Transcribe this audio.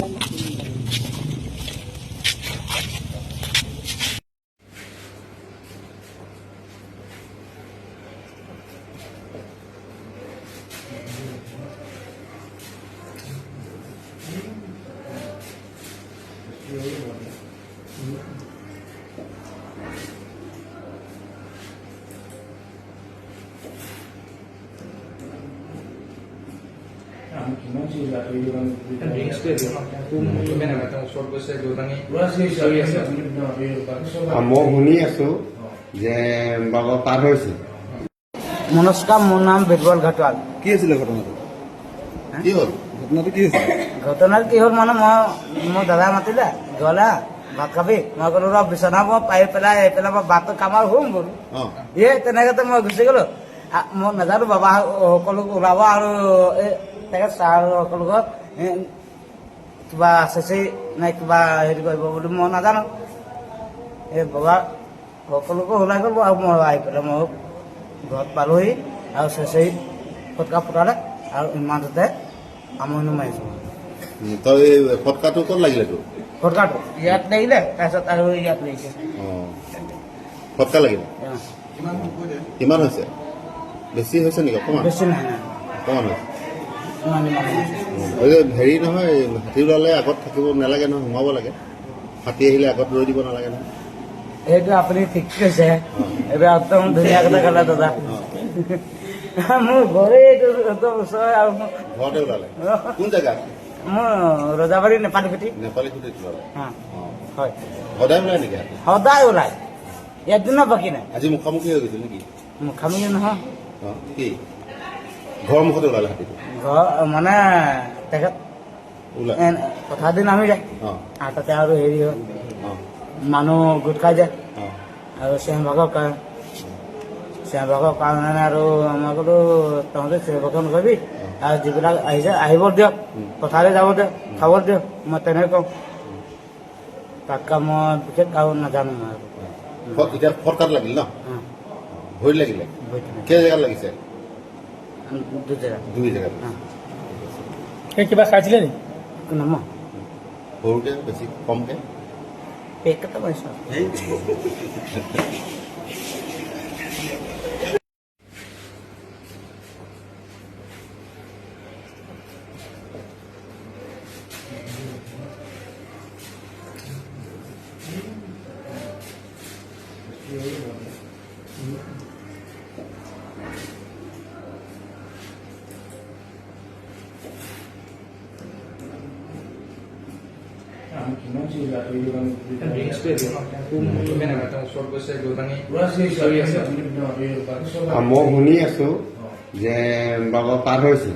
মই শুনি আছো যে বাবা পাৰ হৈছে। নমস্কাৰ, মোৰ নাম বীৰবল ঘাটোৱাল। কি আছিলে ঘটনাটো? কি হ'ল ঘটনাটো? কি হৈছিল? ঘটনাটো কি হ'ল মানে মোৰ দাদা মাতিলে গ'লে ভাত খাবি, মই ক'লো ৰ বিচনা মই পাৰি পেলাই মই ভাতটো কামাৰ শুম বোলো। তেনেকৈ মই গুচি গ'লো। মই নাজানো বাবা সকলো ওলাব আৰু এই তাকে ছাৰ সকলো ঘৰত কিবা আছে নে কিবা হেৰি কৰিব বুলি মই নাজানো। এই বাবা সকলোকে ওলাই গ'ল আৰু মই আহি পেলাই মই ঘৰত পালোহি আৰু চেঁচৰি ফটকা ফুটালে আৰু ইমানতে আমনি মাৰিছোঁ। তই ফটকাটো ক'ত লাগিলে তোৰ? ফটকাটো ইয়াত লাগিলে, তাৰপিছত আৰু ইয়াত লাগিছে। ফটকা লাগিলে কিমান হৈছে? বেছি হৈছে নেকি? অকণমান? বেছি নাই, অকণমান হৈছে। ইমান হেৰি নহয়, হাতী ওলালে আগত থাকিব নালাগে নহয়, সোমাব লাগে। হাতী আহিলে আগত ৰৈ দিব নালাগে নহয়। এইটো আপুনি ঠিক কৈছে, এইটো একদম ধুনীয়া কথা ক'লে দাদা। মোৰ ঘৰে এইটো একদম ওচৰ আৰু ঘৰতে ওলালে? কোন জেগা? মোৰ ৰজাবাৰী নেপালী খুটি। নেপালী খুটিত ওলালে? হয়। সদায় ওলাই নেকি হাতী? সদায় ওলাই, এদিনো বাকী নাই। আজি মুখামুখি হৈ গৈছিল নেকি? মুখামুখি নহয়, কি ঘৰৰ মুখতে ওলালে হাতীটো? ঘৰ মানে তেখেত ওলাই কথা দি নামি যায় আৰু তাতে আৰু হেৰি হয় মানুহ গোট খাই যায় আৰু চিঞৰ ভাগৰ কাৰণে আৰু মই ক'লো তহঁতে চিঞৰ ভাগৰ নকৰিবি আৰু যিবিলাক আহিছে আহিব দিয়ক, পথাৰলৈ যাব দিয়ক, খাব দিয়ক, মই তেনেকৈ কওঁ। তাতকৈ মই বিশেষ আৰু নাজানো। এতিয়া ফটকাত লাগিল ন? ভৰিত লাগিলে? কেই জেগাত লাগিছে? দুই জেগাত। কিবা খাইছিলে নেকি? মই সৰুকে বেছি কমকে পেকেটা পাইছোঁ। মই শুনি আছো যে বাবা পাৰ হৈছে।